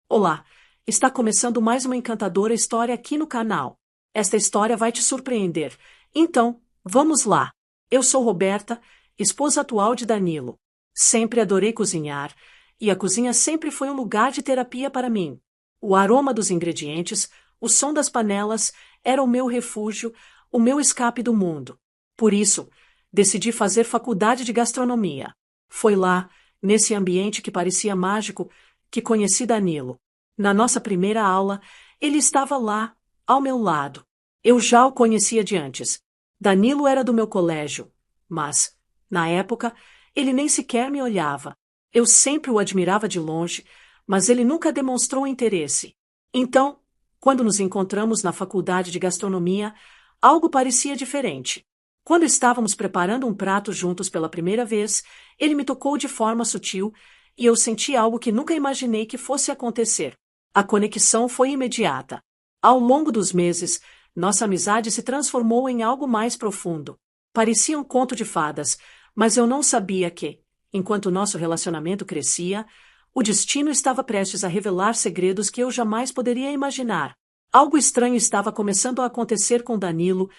Olá, está começando mais uma encantadora história aqui no canal. Esta história vai te surpreender. Então, vamos lá. Eu sou Roberta, esposa atual de Danilo. Sempre adorei cozinhar, e a cozinha sempre foi um lugar de terapia para mim. O aroma dos ingredientes, o som das panelas, era o meu refúgio, o meu escape do mundo. Por isso, decidi fazer faculdade de gastronomia. Foi lá, nesse ambiente que parecia mágico, que conheci Danilo. Na nossa primeira aula, ele estava lá, ao meu lado. Eu já o conhecia de antes. Danilo era do meu colégio, mas, na época, ele nem sequer me olhava. Eu sempre o admirava de longe, mas ele nunca demonstrou interesse. Então, quando nos encontramos na faculdade de gastronomia, algo parecia diferente. Quando estávamos preparando um prato juntos pela primeira vez, ele me tocou de forma sutil e eu senti algo que nunca imaginei que fosse acontecer. A conexão foi imediata. Ao longo dos meses, nossa amizade se transformou em algo mais profundo. Parecia um conto de fadas, mas eu não sabia que, enquanto nosso relacionamento crescia, o destino estava prestes a revelar segredos que eu jamais poderia imaginar. Algo estranho estava começando a acontecer com Danilo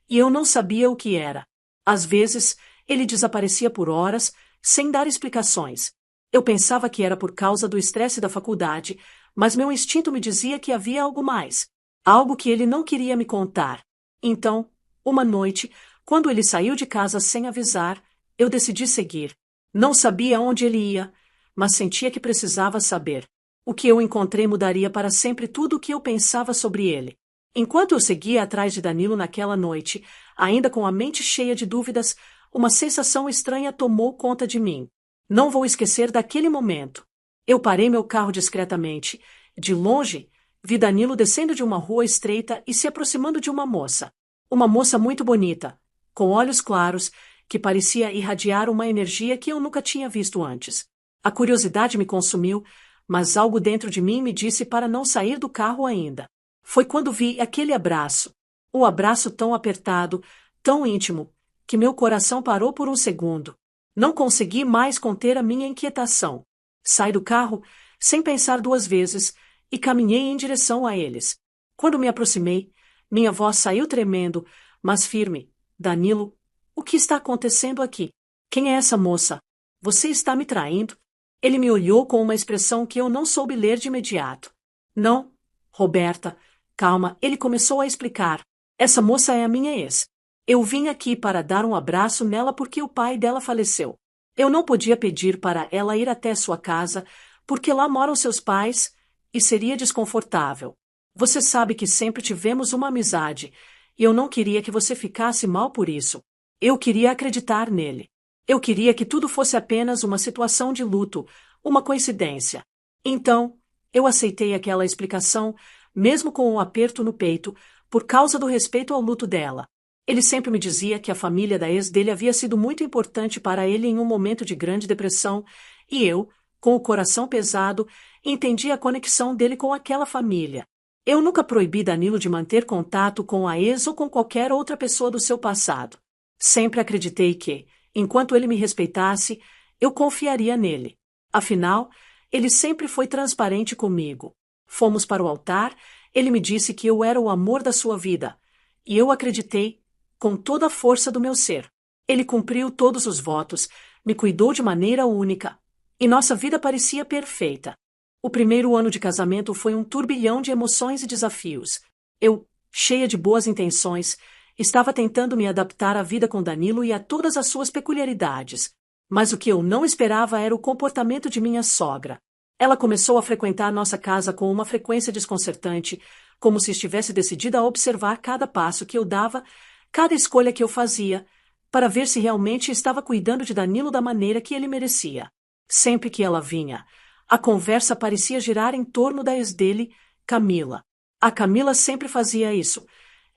e eu não sabia o que era. Às vezes, ele desaparecia por horas, sem dar explicações. Eu pensava que era por causa do estresse da faculdade, mas meu instinto me dizia que havia algo mais. Algo que ele não queria me contar. Então, uma noite, quando ele saiu de casa sem avisar, eu decidi seguir. Não sabia onde ele ia, mas sentia que precisava saber. O que eu encontrei mudaria para sempre tudo o que eu pensava sobre ele. Enquanto eu seguia atrás de Danilo naquela noite, ainda com a mente cheia de dúvidas, uma sensação estranha tomou conta de mim. Não vou esquecer daquele momento. Eu parei meu carro discretamente. De longe, vi Danilo descendo de uma rua estreita e se aproximando de uma moça. Uma moça muito bonita, com olhos claros, que parecia irradiar uma energia que eu nunca tinha visto antes. A curiosidade me consumiu, mas algo dentro de mim me disse para não sair do carro ainda. Foi quando vi aquele abraço. Um abraço tão apertado, tão íntimo, que meu coração parou por um segundo. Não consegui mais conter a minha inquietação. Saí do carro, sem pensar duas vezes, e caminhei em direção a eles. Quando me aproximei, minha voz saiu tremendo, mas firme. Danilo, o que está acontecendo aqui? Quem é essa moça? Você está me traindo? Ele me olhou com uma expressão que eu não soube ler de imediato. Não, Roberta, calma, ele começou a explicar. Essa moça é a minha ex. Eu vim aqui para dar um abraço nela porque o pai dela faleceu. Eu não podia pedir para ela ir até sua casa, porque lá moram seus pais, e seria desconfortável. Você sabe que sempre tivemos uma amizade, e eu não queria que você ficasse mal por isso. Eu queria acreditar nele. Eu queria que tudo fosse apenas uma situação de luto, uma coincidência. Então, eu aceitei aquela explicação, mesmo com um aperto no peito, por causa do respeito ao luto dela. Ele sempre me dizia que a família da ex dele havia sido muito importante para ele em um momento de grande depressão, e eu, com o coração pesado, entendi a conexão dele com aquela família. Eu nunca proibi Danilo de manter contato com a ex ou com qualquer outra pessoa do seu passado. Sempre acreditei que, enquanto ele me respeitasse, eu confiaria nele. Afinal, ele sempre foi transparente comigo. Fomos para o altar, ele me disse que eu era o amor da sua vida, e eu acreditei com toda a força do meu ser. Ele cumpriu todos os votos, me cuidou de maneira única, e nossa vida parecia perfeita. O primeiro ano de casamento foi um turbilhão de emoções e desafios. Eu, cheia de boas intenções, estava tentando me adaptar à vida com Danilo e a todas as suas peculiaridades. Mas o que eu não esperava era o comportamento de minha sogra. Ela começou a frequentar nossa casa com uma frequência desconcertante, como se estivesse decidida a observar cada passo que eu dava, cada escolha que eu fazia, para ver se realmente estava cuidando de Danilo da maneira que ele merecia. Sempre que ela vinha, a conversa parecia girar em torno da ex dele, Camila. A Camila sempre fazia isso.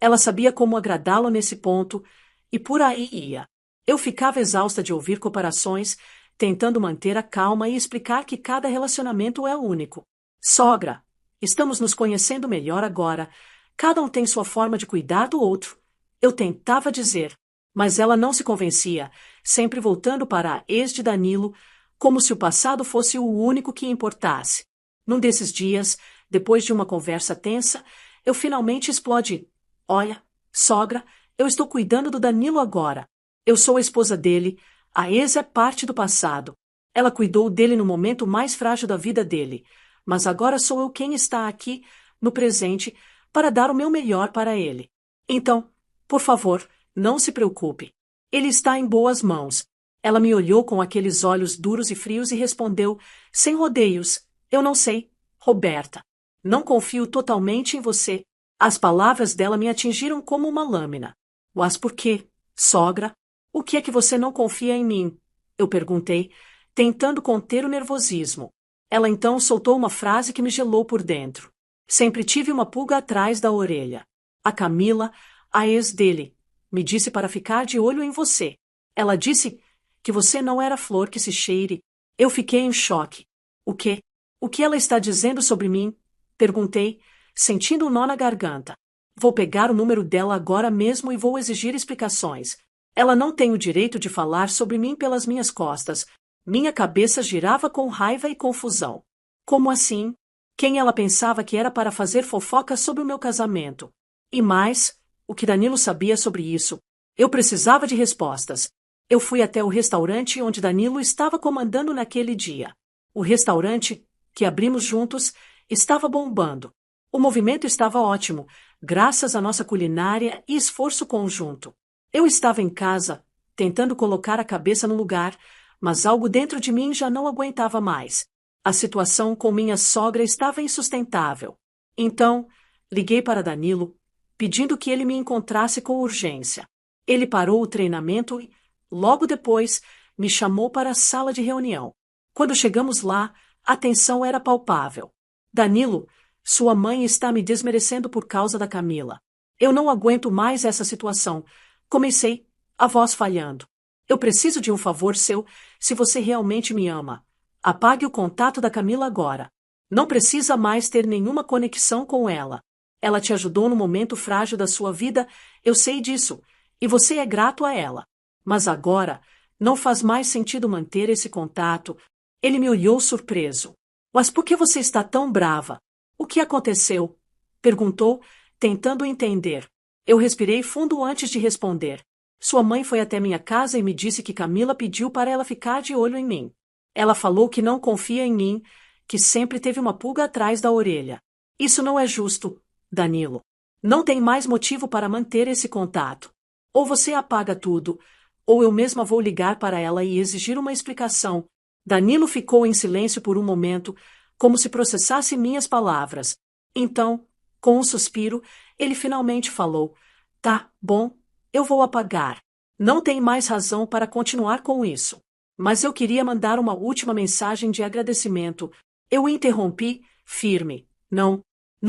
Ela sabia como agradá-lo nesse ponto, e por aí ia. Eu ficava exausta de ouvir comparações, tentando manter a calma e explicar que cada relacionamento é único. Sogra, estamos nos conhecendo melhor agora. Cada um tem sua forma de cuidar do outro. Eu tentava dizer, mas ela não se convencia, sempre voltando para a ex de Danilo, como se o passado fosse o único que importasse. Num desses dias, depois de uma conversa tensa, eu finalmente explodi. Olha, sogra, eu estou cuidando do Danilo agora. Eu sou a esposa dele, a ex é parte do passado. Ela cuidou dele no momento mais frágil da vida dele, mas agora sou eu quem está aqui, no presente, para dar o meu melhor para ele. Então, por favor, não se preocupe. Ele está em boas mãos. Ela me olhou com aqueles olhos duros e frios e respondeu, sem rodeios, eu não sei, Roberta. Não confio totalmente em você. As palavras dela me atingiram como uma lâmina. Mas por quê, sogra? O que é que você não confia em mim? Eu perguntei, tentando conter o nervosismo. Ela então soltou uma frase que me gelou por dentro. Sempre tive uma pulga atrás da orelha. A Camila, a ex dele, me disse para ficar de olho em você. Ela disse que você não era flor que se cheire. Eu fiquei em choque. O quê? O que ela está dizendo sobre mim? Perguntei, sentindo um nó na garganta. Vou pegar o número dela agora mesmo e vou exigir explicações. Ela não tem o direito de falar sobre mim pelas minhas costas. Minha cabeça girava com raiva e confusão. Como assim? Quem ela pensava que era para fazer fofoca sobre o meu casamento? E mais, o que Danilo sabia sobre isso? Eu precisava de respostas. Eu fui até o restaurante onde Danilo estava comandando naquele dia. O restaurante, que abrimos juntos, estava bombando. O movimento estava ótimo, graças à nossa culinária e esforço conjunto. Eu estava em casa, tentando colocar a cabeça no lugar, mas algo dentro de mim já não aguentava mais. A situação com minha sogra estava insustentável. Então, liguei para Danilo, pedindo que ele me encontrasse com urgência. Ele parou o treinamento e, logo depois, me chamou para a sala de reunião. Quando chegamos lá, a tensão era palpável. Danilo, sua mãe está me desmerecendo por causa da Camila. Eu não aguento mais essa situação. Comecei, a voz falhando. Eu preciso de um favor seu, se você realmente me ama. Apague o contato da Camila agora. Não precisa mais ter nenhuma conexão com ela. Ela te ajudou no momento frágil da sua vida, eu sei disso, e você é grato a ela. Mas agora, não faz mais sentido manter esse contato. Ele me olhou surpreso. Mas por que você está tão brava? O que aconteceu? Perguntou, tentando entender. Eu respirei fundo antes de responder. Sua mãe foi até minha casa e me disse que Camila pediu para ela ficar de olho em mim. Ela falou que não confia em mim, que sempre teve uma pulga atrás da orelha. Isso não é justo, Danilo. Não tem mais motivo para manter esse contato. Ou você apaga tudo, ou eu mesma vou ligar para ela e exigir uma explicação. Danilo ficou em silêncio por um momento, como se processasse minhas palavras. Então, com um suspiro, ele finalmente falou: Tá, bom, eu vou apagar. Não tem mais razão para continuar com isso. Mas eu queria mandar uma última mensagem de agradecimento. Eu interrompi, firme. Não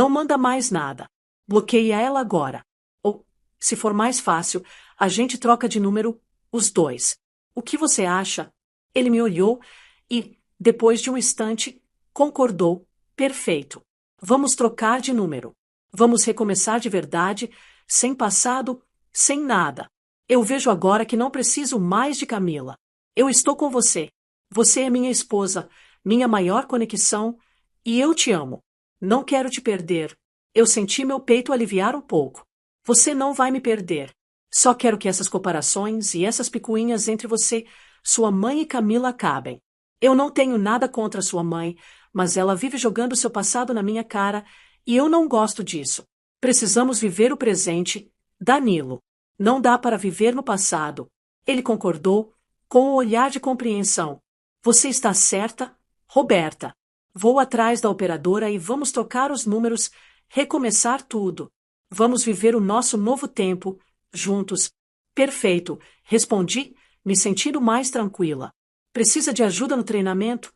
manda mais nada. Bloqueia ela agora. Ou, se for mais fácil, a gente troca de número, os dois. O que você acha? Ele me olhou e, depois de um instante, concordou. Perfeito. Vamos trocar de número. Vamos recomeçar de verdade, sem passado, sem nada. Eu vejo agora que não preciso mais de Camila. Eu estou com você. Você é minha esposa, minha maior conexão, e eu te amo. Não quero te perder. Eu senti meu peito aliviar um pouco. Você não vai me perder. Só quero que essas comparações e essas picuinhas entre você, sua mãe e Camila acabem. Eu não tenho nada contra sua mãe, mas ela vive jogando seu passado na minha cara, e eu não gosto disso. Precisamos viver o presente, Danilo. Não dá para viver no passado. Ele concordou, com um olhar de compreensão. Você está certa, Roberta. Vou atrás da operadora e vamos trocar os números, recomeçar tudo. Vamos viver o nosso novo tempo, juntos. Perfeito, respondi, me sentindo mais tranquila. Precisa de ajuda no treinamento?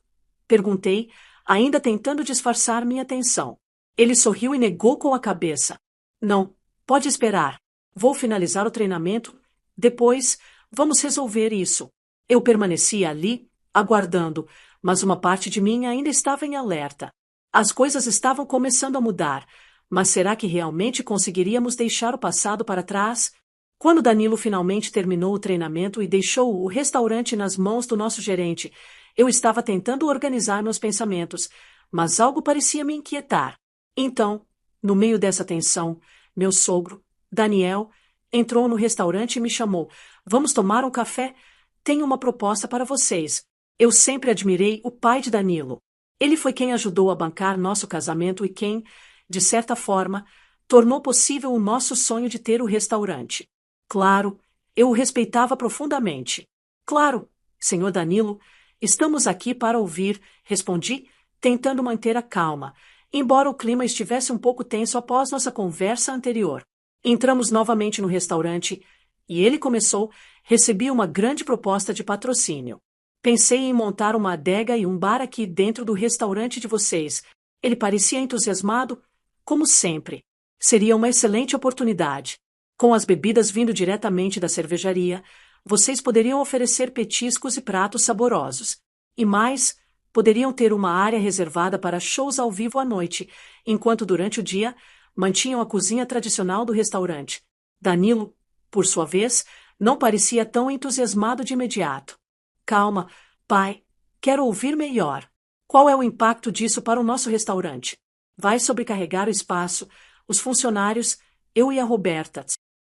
Perguntei, ainda tentando disfarçar minha tensão. Ele sorriu e negou com a cabeça. Não, pode esperar. Vou finalizar o treinamento. Depois, vamos resolver isso. Eu permanecia ali, aguardando, mas uma parte de mim ainda estava em alerta. As coisas estavam começando a mudar, mas será que realmente conseguiríamos deixar o passado para trás? Quando Danilo finalmente terminou o treinamento e deixou o restaurante nas mãos do nosso gerente, eu estava tentando organizar meus pensamentos, mas algo parecia me inquietar. Então, no meio dessa tensão, meu sogro, Daniel, entrou no restaurante e me chamou. Vamos tomar um café? Tenho uma proposta para vocês. Eu sempre admirei o pai de Danilo. Ele foi quem ajudou a bancar nosso casamento e quem, de certa forma, tornou possível o nosso sonho de ter o restaurante. Claro, eu o respeitava profundamente. Claro, senhor Danilo, estamos aqui para ouvir, respondi, tentando manter a calma, embora o clima estivesse um pouco tenso após nossa conversa anterior. Entramos novamente no restaurante e ele começou, recebi uma grande proposta de patrocínio. Pensei em montar uma adega e um bar aqui dentro do restaurante de vocês. Ele parecia entusiasmado, como sempre. Seria uma excelente oportunidade. Com as bebidas vindo diretamente da cervejaria, vocês poderiam oferecer petiscos e pratos saborosos. E mais, poderiam ter uma área reservada para shows ao vivo à noite, enquanto durante o dia mantinham a cozinha tradicional do restaurante. Danilo, por sua vez, não parecia tão entusiasmado de imediato. Calma, pai, quero ouvir melhor. Qual é o impacto disso para o nosso restaurante? Vai sobrecarregar o espaço, os funcionários, eu e a Roberta.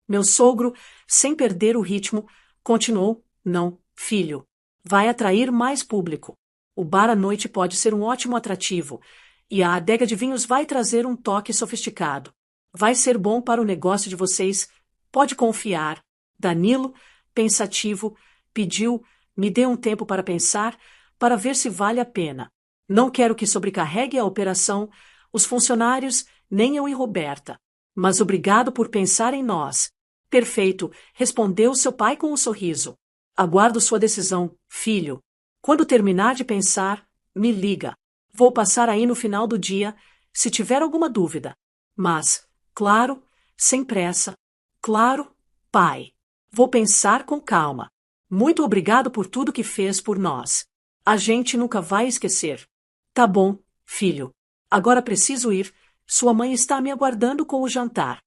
Meu sogro, sem perder o ritmo, continuou, não, filho. Vai atrair mais público. O bar à noite pode ser um ótimo atrativo, e a adega de vinhos vai trazer um toque sofisticado. Vai ser bom para o negócio de vocês, pode confiar. Danilo, pensativo, pediu, me dê um tempo para pensar, para ver se vale a pena. Não quero que sobrecarregue a operação, os funcionários, nem eu e Roberta. Mas obrigado por pensar em nós. Perfeito, respondeu seu pai com um sorriso. Aguardo sua decisão, filho. Quando terminar de pensar, me liga. Vou passar aí no final do dia, se tiver alguma dúvida. Mas, claro, sem pressa. Claro, pai. Vou pensar com calma. Muito obrigado por tudo que fez por nós. A gente nunca vai esquecer. Tá bom, filho. Agora preciso ir. Sua mãe está me aguardando com o jantar.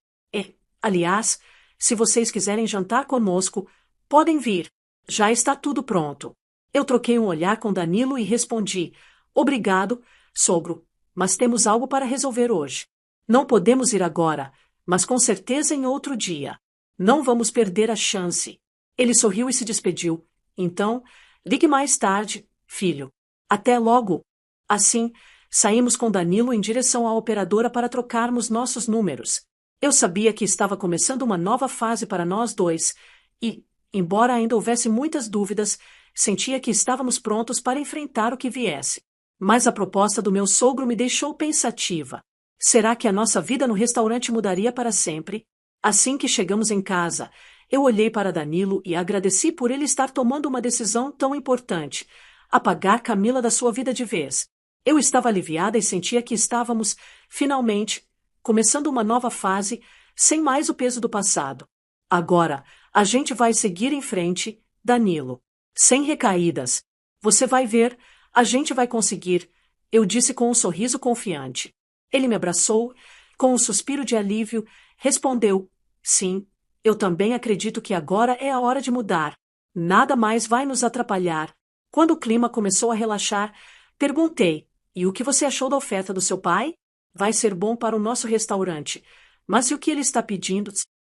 Aliás, se vocês quiserem jantar conosco, podem vir. Já está tudo pronto. Eu troquei um olhar com Danilo e respondi: obrigado, sogro, mas temos algo para resolver hoje. Não podemos ir agora, mas com certeza em outro dia. Não vamos perder a chance. Ele sorriu e se despediu. Então, ligue mais tarde, filho. Até logo. Assim, saímos com Danilo em direção à operadora para trocarmos nossos números. Eu sabia que estava começando uma nova fase para nós dois e, embora ainda houvesse muitas dúvidas, sentia que estávamos prontos para enfrentar o que viesse. Mas a proposta do meu sogro me deixou pensativa. Será que a nossa vida no restaurante mudaria para sempre? Assim que chegamos em casa, eu olhei para Danilo e agradeci por ele estar tomando uma decisão tão importante, apagar Camila da sua vida de vez. Eu estava aliviada e sentia que estávamos, finalmente, começando uma nova fase, sem mais o peso do passado. Agora, a gente vai seguir em frente, Danilo. Sem recaídas. Você vai ver, a gente vai conseguir, eu disse com um sorriso confiante. Ele me abraçou, com um suspiro de alívio, respondeu: sim, eu também acredito que agora é a hora de mudar. Nada mais vai nos atrapalhar. Quando o clima começou a relaxar, perguntei: e o que você achou da oferta do seu pai? Vai ser bom para o nosso restaurante. Mas e o que ele está pedindo?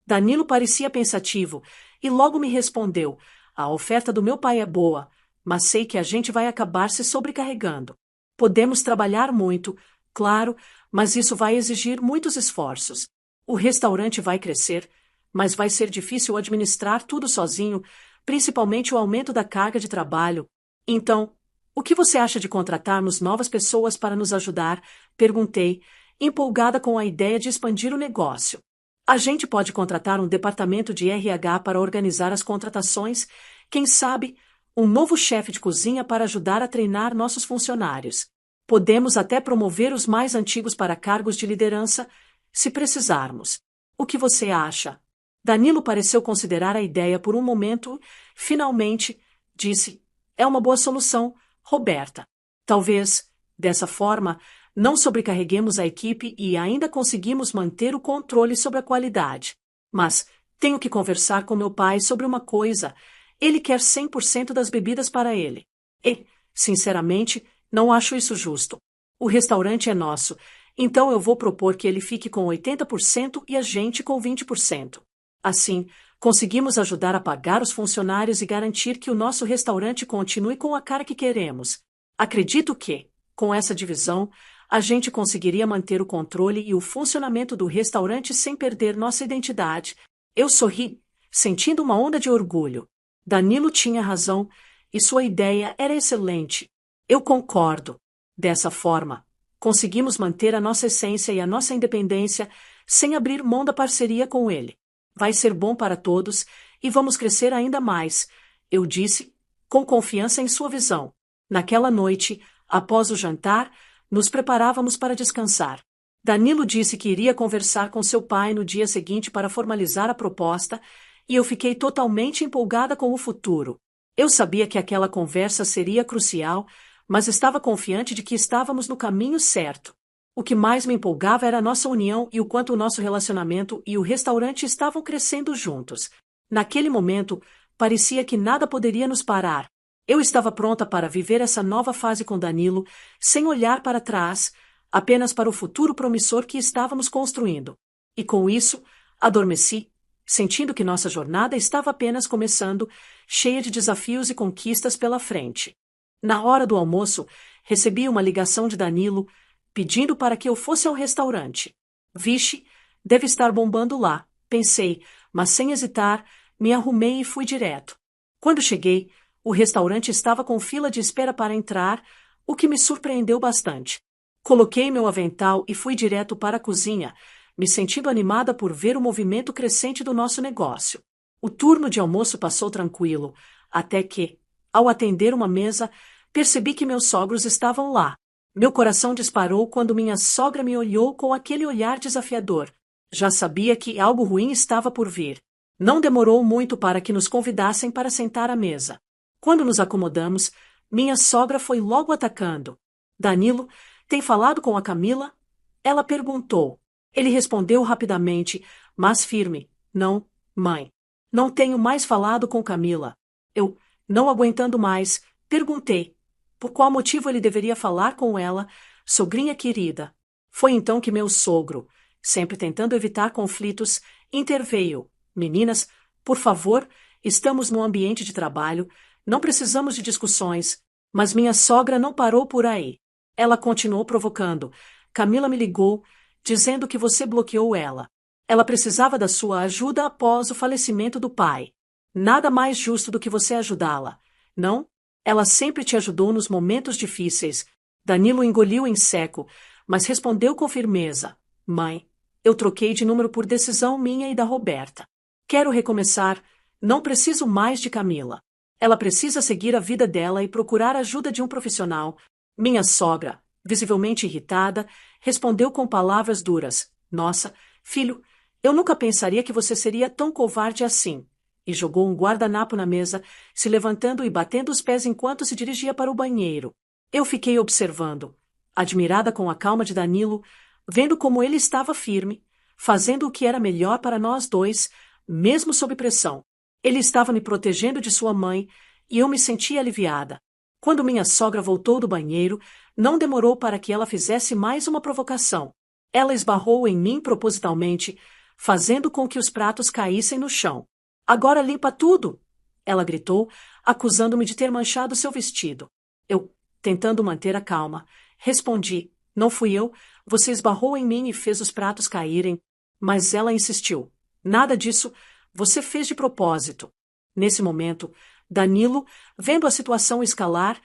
Danilo parecia pensativo e logo me respondeu: a oferta do meu pai é boa, mas sei que a gente vai acabar se sobrecarregando. Podemos trabalhar muito, claro, mas isso vai exigir muitos esforços. O restaurante vai crescer, mas vai ser difícil administrar tudo sozinho, principalmente o aumento da carga de trabalho. Então, o que você acha de contratarmos novas pessoas para nos ajudar? Perguntei, empolgada com a ideia de expandir o negócio. A gente pode contratar um departamento de RH para organizar as contratações, quem sabe, um novo chefe de cozinha para ajudar a treinar nossos funcionários. Podemos até promover os mais antigos para cargos de liderança, se precisarmos. O que você acha? Danilo pareceu considerar a ideia por um momento. Finalmente, disse: é uma boa solução, Roberta. Talvez, dessa forma, não sobrecarreguemos a equipe e ainda conseguimos manter o controle sobre a qualidade. Mas tenho que conversar com meu pai sobre uma coisa. Ele quer 100% das bebidas para ele. E, sinceramente, não acho isso justo. O restaurante é nosso, então eu vou propor que ele fique com 80% e a gente com 20%. Assim, conseguimos ajudar a pagar os funcionários e garantir que o nosso restaurante continue com a cara que queremos. Acredito que, com essa divisão, a gente conseguiria manter o controle e o funcionamento do restaurante sem perder nossa identidade. Eu sorri, sentindo uma onda de orgulho. Danilo tinha razão, e sua ideia era excelente. Eu concordo. Dessa forma, conseguimos manter a nossa essência e a nossa independência sem abrir mão da parceria com ele. Vai ser bom para todos e vamos crescer ainda mais, eu disse, com confiança em sua visão. Naquela noite, após o jantar, nos preparávamos para descansar. Danilo disse que iria conversar com seu pai no dia seguinte para formalizar a proposta, e eu fiquei totalmente empolgada com o futuro. Eu sabia que aquela conversa seria crucial, mas estava confiante de que estávamos no caminho certo. O que mais me empolgava era a nossa união e o quanto o nosso relacionamento e o restaurante estavam crescendo juntos. Naquele momento, parecia que nada poderia nos parar. Eu estava pronta para viver essa nova fase com Danilo, sem olhar para trás, apenas para o futuro promissor que estávamos construindo. E com isso, adormeci, sentindo que nossa jornada estava apenas começando, cheia de desafios e conquistas pela frente. Na hora do almoço, recebi uma ligação de Danilo, pedindo para que eu fosse ao restaurante. Vixe, deve estar bombando lá, pensei, mas sem hesitar, me arrumei e fui direto. Quando cheguei, o restaurante estava com fila de espera para entrar, o que me surpreendeu bastante. Coloquei meu avental e fui direto para a cozinha, me sentindo animada por ver o movimento crescente do nosso negócio. O turno de almoço passou tranquilo, até que, ao atender uma mesa, percebi que meus sogros estavam lá. Meu coração disparou quando minha sogra me olhou com aquele olhar desafiador. Já sabia que algo ruim estava por vir. Não demorou muito para que nos convidassem para sentar à mesa. Quando nos acomodamos, minha sogra foi logo atacando. Danilo, tem falado com a Camila? Ela perguntou. Ele respondeu rapidamente, mas firme. Não, mãe. Não tenho mais falado com Camila. Eu, não aguentando mais, perguntei. Por qual motivo ele deveria falar com ela, sogrinha querida? Foi então que meu sogro, sempre tentando evitar conflitos, interveio. Meninas, por favor, estamos no ambiente de trabalho, não precisamos de discussões. Mas minha sogra não parou por aí. Ela continuou provocando. Camila me ligou, dizendo que você bloqueou ela. Ela precisava da sua ajuda após o falecimento do pai. Nada mais justo do que você ajudá-la, não? Ela sempre te ajudou nos momentos difíceis. Danilo engoliu em seco, mas respondeu com firmeza. Mãe, eu troquei de número por decisão minha e da Roberta. Quero recomeçar. Não preciso mais de Camila. Ela precisa seguir a vida dela e procurar a ajuda de um profissional. Minha sogra, visivelmente irritada, respondeu com palavras duras. Nossa, filho, eu nunca pensaria que você seria tão covarde assim. E jogou um guardanapo na mesa, se levantando e batendo os pés enquanto se dirigia para o banheiro. Eu fiquei observando, admirada com a calma de Danilo, vendo como ele estava firme, fazendo o que era melhor para nós dois, mesmo sob pressão. Ele estava me protegendo de sua mãe, e eu me sentia aliviada. Quando minha sogra voltou do banheiro, não demorou para que ela fizesse mais uma provocação. Ela esbarrou em mim propositalmente, fazendo com que os pratos caíssem no chão. Agora limpa tudo! Ela gritou, acusando-me de ter manchado seu vestido. Eu, tentando manter a calma, respondi, não fui eu, você esbarrou em mim e fez os pratos caírem. Mas ela insistiu. Nada disso, você fez de propósito. Nesse momento, Danilo, vendo a situação escalar,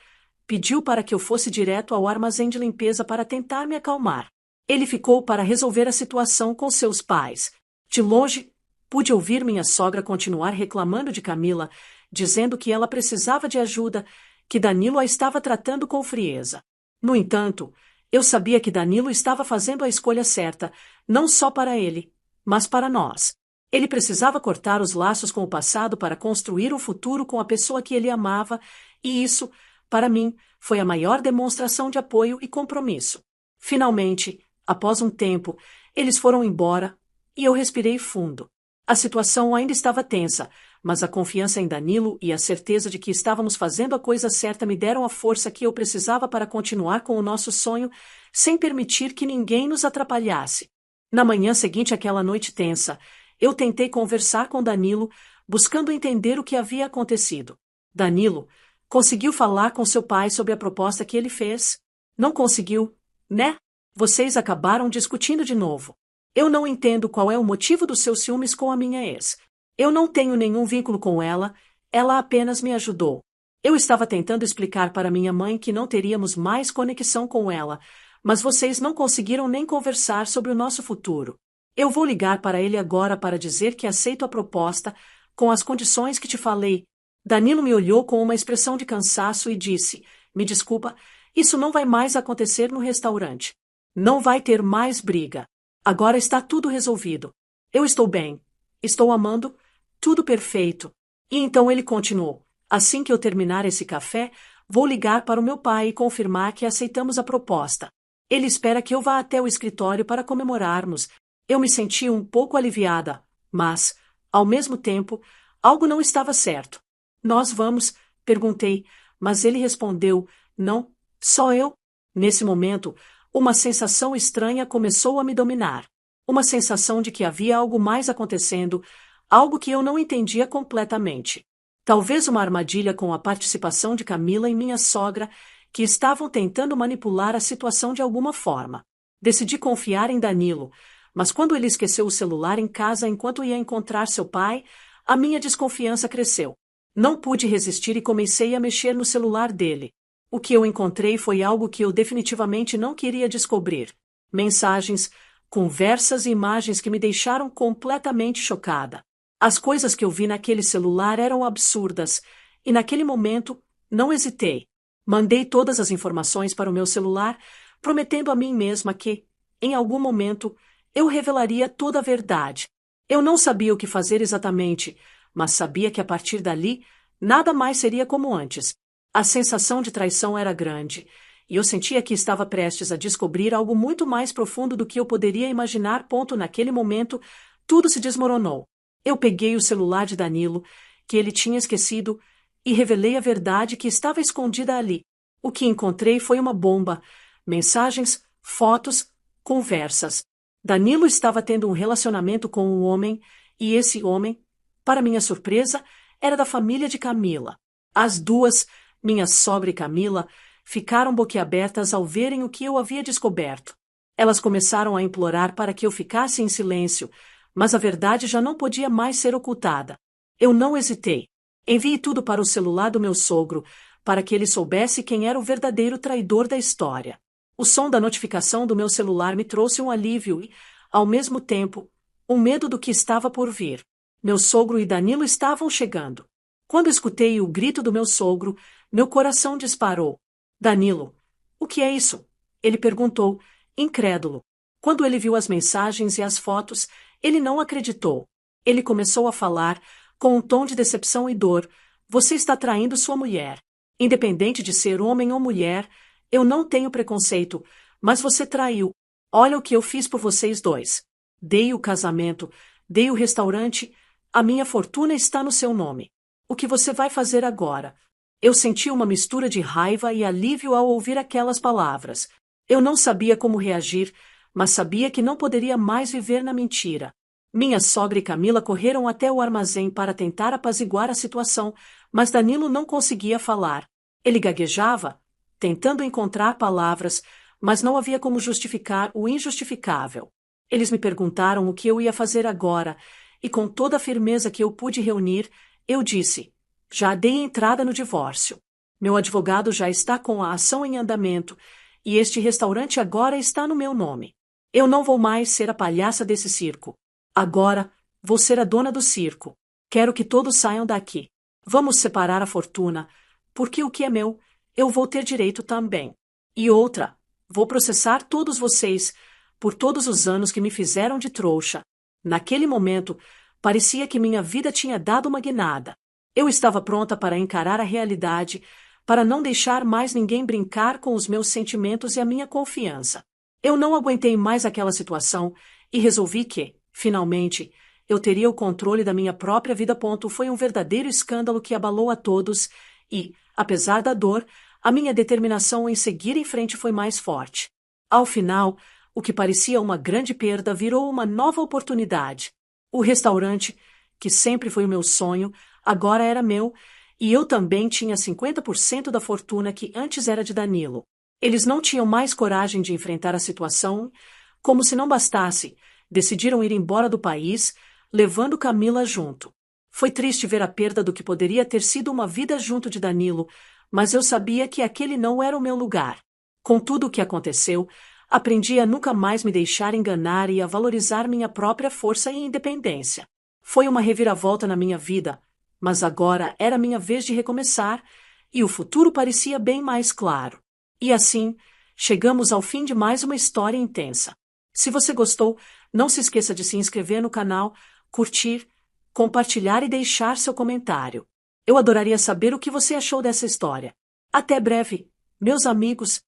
pediu para que eu fosse direto ao armazém de limpeza para tentar me acalmar. Ele ficou para resolver a situação com seus pais. De longe, pude ouvir minha sogra continuar reclamando de Camila, dizendo que ela precisava de ajuda, que Danilo a estava tratando com frieza. No entanto, eu sabia que Danilo estava fazendo a escolha certa, não só para ele, mas para nós. Ele precisava cortar os laços com o passado para construir um futuro com a pessoa que ele amava, e isso, para mim, foi a maior demonstração de apoio e compromisso. Finalmente, após um tempo, eles foram embora, e eu respirei fundo. A situação ainda estava tensa, mas a confiança em Danilo e a certeza de que estávamos fazendo a coisa certa me deram a força que eu precisava para continuar com o nosso sonho, sem permitir que ninguém nos atrapalhasse. Na manhã seguinte àquela noite tensa, eu tentei conversar com Danilo, buscando entender o que havia acontecido. Danilo conseguiu falar com seu pai sobre a proposta que ele fez? Não conseguiu, né? Vocês acabaram discutindo de novo. Eu não entendo qual é o motivo dos seus ciúmes com a minha ex. Eu não tenho nenhum vínculo com ela, ela apenas me ajudou. Eu estava tentando explicar para minha mãe que não teríamos mais conexão com ela, mas vocês não conseguiram nem conversar sobre o nosso futuro. Eu vou ligar para ele agora para dizer que aceito a proposta, com as condições que te falei. Danilo me olhou com uma expressão de cansaço e disse: me desculpa, isso não vai mais acontecer no restaurante. Não vai ter mais briga. Agora está tudo resolvido. Eu estou bem. Estou amando. Tudo perfeito. E então ele continuou: assim que eu terminar esse café, vou ligar para o meu pai e confirmar que aceitamos a proposta. Ele espera que eu vá até o escritório para comemorarmos. Eu me senti um pouco aliviada, mas, ao mesmo tempo, algo não estava certo. Nós vamos? Perguntei, mas ele respondeu: não, só eu. Nesse momento, uma sensação estranha começou a me dominar. Uma sensação de que havia algo mais acontecendo, algo que eu não entendia completamente. Talvez uma armadilha com a participação de Camila e minha sogra, que estavam tentando manipular a situação de alguma forma. Decidi confiar em Danilo, mas quando ele esqueceu o celular em casa enquanto ia encontrar seu pai, a minha desconfiança cresceu. Não pude resistir e comecei a mexer no celular dele. O que eu encontrei foi algo que eu definitivamente não queria descobrir. Mensagens, conversas e imagens que me deixaram completamente chocada. As coisas que eu vi naquele celular eram absurdas, e naquele momento não hesitei. Mandei todas as informações para o meu celular, prometendo a mim mesma que, em algum momento, eu revelaria toda a verdade. Eu não sabia o que fazer exatamente, mas sabia que a partir dali, nada mais seria como antes. A sensação de traição era grande, e eu sentia que estava prestes a descobrir algo muito mais profundo do que eu poderia imaginar. Naquele momento, tudo se desmoronou. Eu peguei o celular de Danilo, que ele tinha esquecido, e revelei a verdade que estava escondida ali. O que encontrei foi uma bomba. Mensagens, fotos, conversas. Danilo estava tendo um relacionamento com um homem, e esse homem, para minha surpresa, era da família de Camila. As duas, minha sogra e Camila, ficaram boquiabertas ao verem o que eu havia descoberto. Elas começaram a implorar para que eu ficasse em silêncio, mas a verdade já não podia mais ser ocultada. Eu não hesitei. Enviei tudo para o celular do meu sogro, para que ele soubesse quem era o verdadeiro traidor da história. O som da notificação do meu celular me trouxe um alívio e, ao mesmo tempo, um medo do que estava por vir. Meu sogro e Danilo estavam chegando. Quando escutei o grito do meu sogro, meu coração disparou. Danilo, o que é isso? Ele perguntou, incrédulo. Quando ele viu as mensagens e as fotos, ele não acreditou. Ele começou a falar, com um tom de decepção e dor: você está traindo sua mulher. Independente de ser homem ou mulher, eu não tenho preconceito, mas você traiu. Olha o que eu fiz por vocês dois. Dei o casamento, dei o restaurante, a minha fortuna está no seu nome. O que você vai fazer agora? Eu senti uma mistura de raiva e alívio ao ouvir aquelas palavras. Eu não sabia como reagir, mas sabia que não poderia mais viver na mentira. Minha sogra e Camila correram até o armazém para tentar apaziguar a situação, mas Danilo não conseguia falar. Ele gaguejava, tentando encontrar palavras, mas não havia como justificar o injustificável. Eles me perguntaram o que eu ia fazer agora, e com toda a firmeza que eu pude reunir, eu disse: já dei entrada no divórcio. Meu advogado já está com a ação em andamento, e este restaurante agora está no meu nome. Eu não vou mais ser a palhaça desse circo. Agora, vou ser a dona do circo. Quero que todos saiam daqui. Vamos separar a fortuna, porque o que é meu, eu vou ter direito também. E outra, vou processar todos vocês por todos os anos que me fizeram de trouxa. Naquele momento, parecia que minha vida tinha dado uma guinada. Eu estava pronta para encarar a realidade, para não deixar mais ninguém brincar com os meus sentimentos e a minha confiança. Eu não aguentei mais aquela situação e resolvi que, finalmente, eu teria o controle da minha própria vida. Foi um verdadeiro escândalo que abalou a todos e, apesar da dor, a minha determinação em seguir em frente foi mais forte. Ao final, o que parecia uma grande perda virou uma nova oportunidade. O restaurante, que sempre foi o meu sonho, agora era meu, e eu também tinha 50% da fortuna que antes era de Danilo. Eles não tinham mais coragem de enfrentar a situação. Como se não bastasse, decidiram ir embora do país, levando Camila junto. Foi triste ver a perda do que poderia ter sido uma vida junto de Danilo, mas eu sabia que aquele não era o meu lugar. Com tudo o que aconteceu, aprendi a nunca mais me deixar enganar e a valorizar minha própria força e independência. Foi uma reviravolta na minha vida, mas agora era minha vez de recomeçar e o futuro parecia bem mais claro. E assim, chegamos ao fim de mais uma história intensa. Se você gostou, não se esqueça de se inscrever no canal, curtir, compartilhar e deixar seu comentário. Eu adoraria saber o que você achou dessa história. Até breve, meus amigos.